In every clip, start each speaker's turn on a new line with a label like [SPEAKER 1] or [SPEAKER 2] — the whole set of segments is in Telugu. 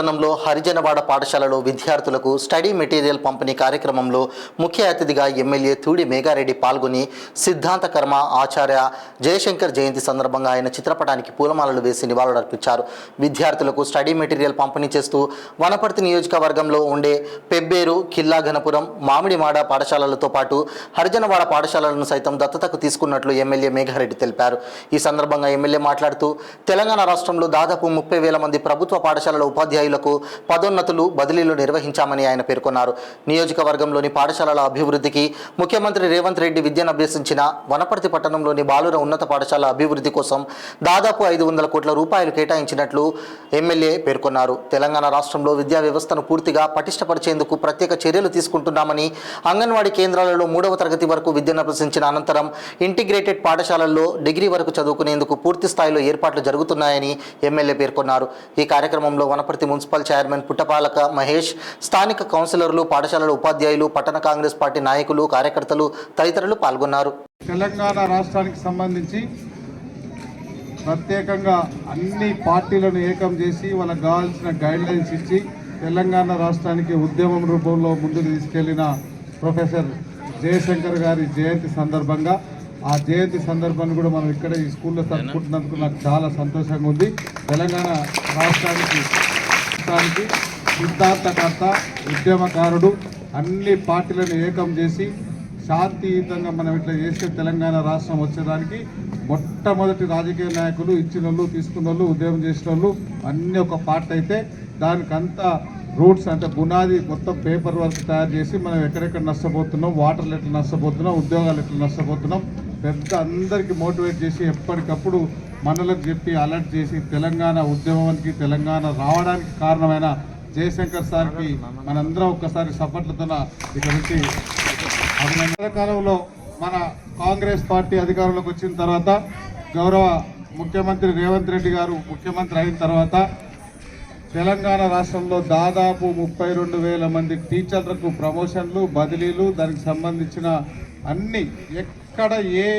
[SPEAKER 1] పట్టణంలో హరిజనవాడ పాఠశాలలో విద్యార్థులకు స్టడీ మెటీరియల్ పంపిణీ కార్యక్రమంలో ముఖ్య అతిథిగా ఎమ్మెల్యే తూడి మేఘారెడ్డి పాల్గొని సిద్ధాంత కర్మ ఆచార్య జయశంకర్ జయంతి సందర్భంగా ఆయన చిత్రపటానికి పూలమాలలు వేసి నివాళులర్పించారు. విద్యార్థులకు స్టడీ మెటీరియల్ పంపిణీ చేస్తూ వనపర్తి నియోజకవర్గంలో ఉండే పెబ్బేరు, కిల్లా ఘనపురం, మామిడిమాడ పాఠశాలలతో పాటు హరిజనవాడ పాఠశాలలను సైతం దత్తతకు తీసుకున్నట్లు ఎమ్మెల్యే మేఘారెడ్డి తెలిపారు. ఈ సందర్భంగా ఎమ్మెల్యే మాట్లాడుతూ తెలంగాణ రాష్ట్రంలో దాదాపు 30,000 మంది ప్రభుత్వ పాఠశాలల ఉపాధ్యాయులకు పదోన్నతులు, బదిలీలు నిర్వహించామని ఆయన పేర్కొన్నారు. నియోజకవర్గంలోని పాఠశాలల అభివృద్ధికి ముఖ్యమంత్రి రేవంత్ రెడ్డి విద్యను అభ్యసించిన వనపర్తి పట్టణంలోని బాలుర ఉన్నత పాఠశాల అభివృద్ధి కోసం దాదాపు 500 కోట్ల రూపాయలు కేటాయించినట్లు ఎమ్మెల్యే పేర్కొన్నారు. తెలంగాణ రాష్ట్రంలో విద్యా వ్యవస్థను పూర్తిగా పటిష్టపరిచేందుకు ప్రత్యేక చర్యలు తీసుకుంటున్నామని, అంగన్వాడీ కేంద్రాలలో 3వ తరగతి వరకు విద్యను అభ్యసించిన అనంతరం ఇంటిగ్రేటెడ్ పాఠశాలల్లో డిగ్రీ వరకు చదువుకునేందుకు పూర్తి స్థాయిలో ఏర్పాట్లు జరుగుతున్నాయని ఎమ్మెల్యే పేర్కొన్నారు. ఈ కార్యక్రమంలో వనపర్తి మున్సిపల్ చైర్మన్ పుట్టపాలక మహేష్, స్థానిక కౌన్సిలర్లు, పాఠశాలల ఉపాధ్యాయులు, పట్టణ కాంగ్రెస్ పార్టీ నాయకులు, కార్యకర్తలు తదితరులు పాల్గొన్నారు.
[SPEAKER 2] తెలంగాణ రాష్ట్రానికి సంబంధించి ప్రత్యేకంగా అన్ని పార్టీలను ఏకం చేసి వాళ్ళకి కావాల్సిన గైడ్లైన్స్ ఇచ్చి తెలంగాణ రాష్ట్రానికి ఉద్యమం రూపంలో ముందుకు తీసుకెళ్లిన ప్రొఫెసర్ జయశంకర్ గారి జయంతి సందర్భంగా ఆ జయంతి సందర్భాన్ని కూడా మనం ఇక్కడ ఈ స్కూల్లో జరుపుకుంటున్నందుకు నాకు చాలా సంతోషంగా ఉంది. తెలంగాణ రాష్ట్రానికి సిద్ధాంతకర్త, ఉద్యమకారుడు, అన్ని పార్టీలను ఏకం చేసి శాంతియుతంగా మనం ఇట్లా చేస్తే తెలంగాణ రాష్ట్రం వచ్చేదానికి మొట్టమొదటి రాజకీయ నాయకులు ఇచ్చిన వాళ్ళు, తీసుకున్న వాళ్ళు, ఉద్యమం చేసిన వాళ్ళు అన్నీ ఒక పార్ట్ అయితే దానికంతా రూట్స్ అంటే పునాది మొత్తం పేపర్ వర్క్ తయారు చేసి మనం ఎక్కడెక్కడ నష్టపోతున్నాం, వాటర్లు ఎట్లా నష్టపోతున్నాం, ఉద్యోగాలు ఎట్లా నష్టపోతున్నాం, పెద్ద అందరికీ మోటివేట్ చేసి ఎప్పటికప్పుడు మనలకు చెప్పి అలర్ట్ చేసి తెలంగాణ ఉద్యమానికి, తెలంగాణ రావడానికి కారణమైన జయశంకర్ సార్కి మనందరం ఒక్కసారి సపోర్ట్లతో ఇక్కడ నుంచి కాలంలో మన కాంగ్రెస్ పార్టీ అధికారంలోకి వచ్చిన తర్వాత గౌరవ ముఖ్యమంత్రి రేవంత్ రెడ్డి గారు ముఖ్యమంత్రి అయిన తర్వాత తెలంగాణ రాష్ట్రంలో దాదాపు 32,000 మంది టీచర్లకు ప్రమోషన్లు, బదిలీలు, దానికి సంబంధించిన అన్ని ఎక్కడ ఏ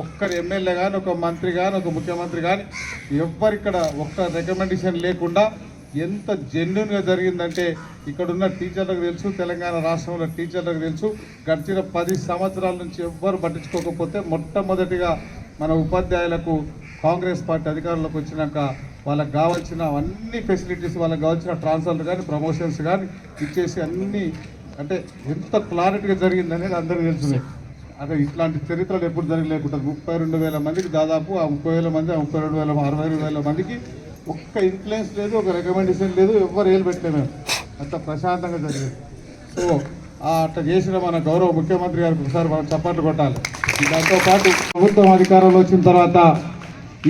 [SPEAKER 2] ఒక్కరు ఎమ్మెల్యే కానీ, ఒక మంత్రి కానీ, ఒక ముఖ్యమంత్రి కానీ ఎవ్వరిక్కడ ఒక్క రికమెండేషన్ లేకుండా ఎంత జెన్యున్గా జరిగిందంటే ఇక్కడున్న టీచర్లకు తెలుసు, తెలంగాణ రాష్ట్రంలో టీచర్లకు తెలుసు. గడిచిన 10 సంవత్సరాల నుంచి ఎవ్వరు పట్టించుకోకపోతే మొట్టమొదటిగా మన ఉపాధ్యాయులకు కాంగ్రెస్ పార్టీ అధికారంలోకి వచ్చినాక వాళ్ళకి కావాల్సిన అన్ని ఫెసిలిటీస్, వాళ్ళకి కావాల్సిన ట్రాన్స్ఫర్లు కానీ, ప్రమోషన్స్ కానీ ఇచ్చేసి అన్నీ అంటే ఎంత క్లారిటీగా జరిగిందనేది అందరికీ తెలుసు. అంటే ఇట్లాంటి చరిత్రలు ఎప్పుడు జరగలేకుండా 32,000 మందికి దాదాపు ఆ 30,000 మంది, 32,000, 62,000 మందికి ఒక్క ఇన్ఫ్లుయెన్స్ లేదు, ఒక రికమెండేషన్ లేదు, ఎవ్వరు ఏలు పెట్టలే. మేము అంత ప్రశాంతంగా జరిగింది. సో అట్లా చేసిన మన గౌరవ ముఖ్యమంత్రి గారికి ఒకసారి మనం చప్పట్లు కొట్టాలి. దాంతోపాటు ప్రభుత్వం అధికారంలో వచ్చిన తర్వాత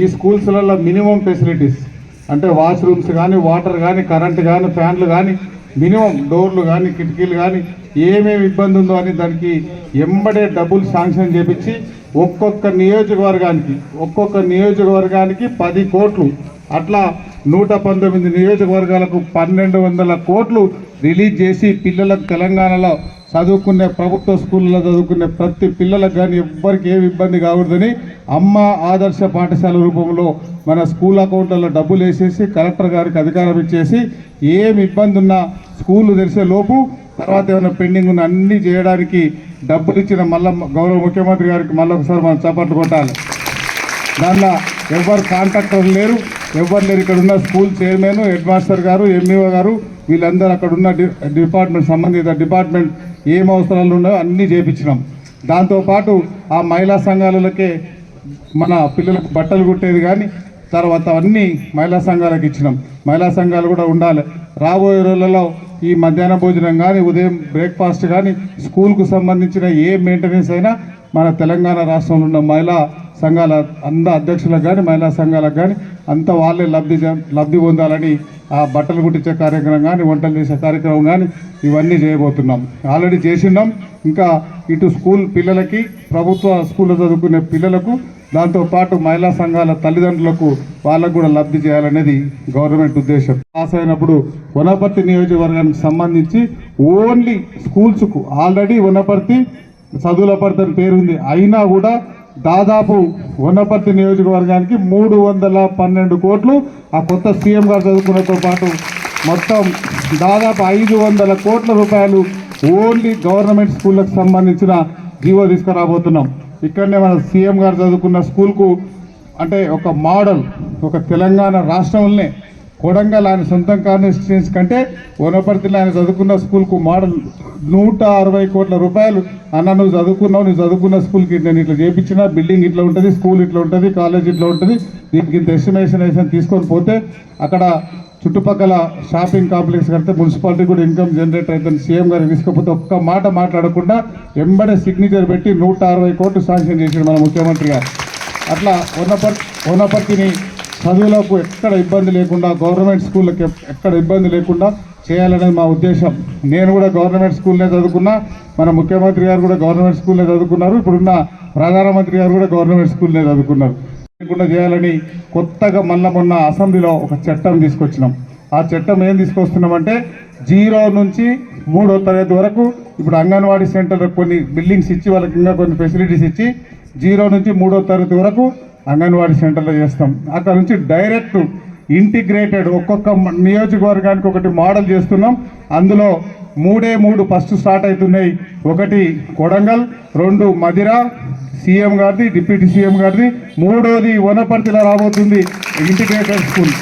[SPEAKER 2] ఈ స్కూల్స్లలో మినిమం ఫెసిలిటీస్ అంటే వాష్రూమ్స్ కానీ, వాటర్ కానీ, కరెంటు కానీ, ఫ్యాన్లు కానీ, మినిమం డోర్లు కానీ, కిటికీలు కానీ ఏమేమి ఇబ్బంది ఉందో అని దానికి ఎంబడే డబ్బులు శాంక్షన్ చేపించి ఒక్కొక్క నియోజకవర్గానికి 10 కోట్లు అట్లా 119 నియోజకవర్గాలకు 1,200 కోట్లు రిలీజ్ చేసి పిల్లలకు తెలంగాణలో చదువుకునే ప్రభుత్వ స్కూళ్ళలో చదువుకునే ప్రతి పిల్లలకు కానీ ఎవ్వరికి ఏమి ఇబ్బంది కాకూడదని అమ్మ ఆదర్శ పాఠశాల రూపంలో మన స్కూల్ అకౌంట్లలో డబ్బులు వేసేసి కలెక్టర్ గారికి అధికారం ఇచ్చేసి ఏమి ఇబ్బంది ఉన్నా స్కూళ్ళు తెరిసే లోపు తర్వాత ఏమైనా పెండింగ్ ఉన్న అన్నీ చేయడానికి డబ్బులు ఇచ్చిన మళ్ళీ గౌరవ ముఖ్యమంత్రి గారికి మళ్ళీ ఒకసారి మనం చప్పట్లు కొట్టాలి. దానిలో ఎవరు కాంట్రాక్టర్లు లేరు, ఎవరు లేరు. ఇక్కడ ఉన్న స్కూల్ చైర్మన్, హెడ్ మాస్టర్ గారు, ఎంఈఓ గారు వీళ్ళందరూ అక్కడ ఉన్న సంబంధిత డిపార్ట్మెంట్ ఏం అవసరాలు ఉన్నాయో అన్నీ చేయించినాం. దాంతోపాటు ఆ మహిళా సంఘాలకే మన పిల్లలకు బట్టలు కుట్టేది కానీ తర్వాత అన్నీ మహిళా సంఘాలకు ఇచ్చినాం. మహిళా సంఘాలు కూడా ఉండాలి. రాబోయే రోజులలో ఈ మధ్యాహ్న భోజనం కానీ, ఉదయం బ్రేక్ఫాస్ట్ కానీ, స్కూల్కు సంబంధించిన ఏ మెయింటెనెన్స్ అయినా మన తెలంగాణ రాష్ట్రంలో ఉన్న మహిళా సంఘాల అధ్యక్షులకు కానీ, మహిళా సంఘాలకు కానీ అంతా వాళ్ళే లబ్ధి పొందాలని ఆ బట్టలు కుట్టించే కార్యక్రమం కానీ, వంటలు చేసే కార్యక్రమం కానీ ఇవన్నీ చేయబోతున్నాం. ఆల్రెడీ చేసినాం. ఇంకా ఇటు స్కూల్ పిల్లలకి, ప్రభుత్వ స్కూల్లో చదువుకునే పిల్లలకు, దాంతోపాటు మహిళా సంఘాల తల్లిదండ్రులకు వాళ్ళకు కూడా లబ్ధి చేయాలనేది గవర్నమెంట్ ఉద్దేశం. పాస్ అయినప్పుడు వనపర్తి నియోజకవర్గానికి సంబంధించి ఓన్లీ స్కూల్స్కు ఆల్రెడీ వనపర్తి చదువుల పర్తి అని పేరుంది. అయినా కూడా దాదాపు వనపర్తి నియోజకవర్గానికి 312 కోట్లు ఆ కొత్త సీఎం గారు చదువుకున్నతో పాటు మొత్తం దాదాపు 500 కోట్ల రూపాయలు ఓన్లీ గవర్నమెంట్ స్కూళ్ళకు సంబంధించిన జీవో తీసుకురాబోతున్నాం. ఇక్కడనే మన సీఎం గారు చదువుకున్న స్కూల్కు అంటే ఒక మోడల్, ఒక తెలంగాణ రాష్ట్రంలోనే కొడంగల్ ఆయన సొంతం కాన్స్టిట్యున్సీ కంటే వనపర్తిలో ఆయన చదువుకున్న స్కూల్కు మోడల్ 160 కోట్ల రూపాయలు. అన్న నువ్వు చదువుకున్నావు, నువ్వు చదువుకున్న స్కూల్కి నేను ఇట్లా చేయించిన, బిల్డింగ్ ఇట్లా ఉంటుంది, స్కూల్ ఇట్లా ఉంటుంది, కాలేజ్ ఇట్లా ఉంటుంది, దీనికి ఇంత ఎస్టిమేషన్ తీసుకొని పోతే అక్కడ చుట్టుపక్కల షాపింగ్ కాంప్లెక్స్ కడితే మున్సిపాలిటీ కూడా ఇన్కమ్ జనరేట్ అవుతుంది. సీఎం గారికి తీసుకపోతే ఒక్క మాట మాట్లాడకుండా ఎంబడే సిగ్నేచర్ పెట్టి 160 కోట్లు శాంక్షన్ చేశాడు మన ముఖ్యమంత్రి గారు. అట్లా వనపర్తిని చదువులకు ఎక్కడ ఇబ్బంది లేకుండా, గవర్నమెంట్ స్కూళ్ళకి ఎక్కడ ఇబ్బంది లేకుండా చేయాలనేది మా ఉద్దేశం. నేను కూడా గవర్నమెంట్ స్కూల్నే చదువుకున్నా, మన ముఖ్యమంత్రి గారు కూడా గవర్నమెంట్ స్కూల్నే చదువుకున్నారు, ఇప్పుడున్న ప్రధానమంత్రి గారు కూడా గవర్నమెంట్ స్కూల్నే చదువుకున్నారు. లేకుండా చేయాలని కొత్తగా మొన్న అసెంబ్లీలో ఒక చట్టం తీసుకొచ్చినాం. ఆ చట్టం ఏం తీసుకొస్తున్నామంటే 0 నుంచి 3వ తరగతి వరకు ఇప్పుడు అంగన్వాడీ సెంటర్ కొన్ని బిల్డింగ్స్ ఇచ్చి వాళ్ళకి ఇంకా కొన్ని ఫెసిలిటీస్ ఇచ్చి 0 నుంచి 3వ తరగతి వరకు అంగన్వాడీ సెంటర్లో చేస్తాం. అక్కడ నుంచి డైరెక్ట్ ఇంటిగ్రేటెడ్ ఒక్కొక్క నియోజకవర్గానికి ఒకటి మోడల్ చేస్తున్నాం. అందులో 3 ఫస్ట్ స్టార్ట్ అవుతున్నాయి. 1 కొడంగల్, 2 మదిర సీఎం గారిది, డిప్యూటీ సీఎం గారిది, 3వది వనపర్తిలో రాబోతుంది ఇంటిగ్రేటెడ్ స్కూల్.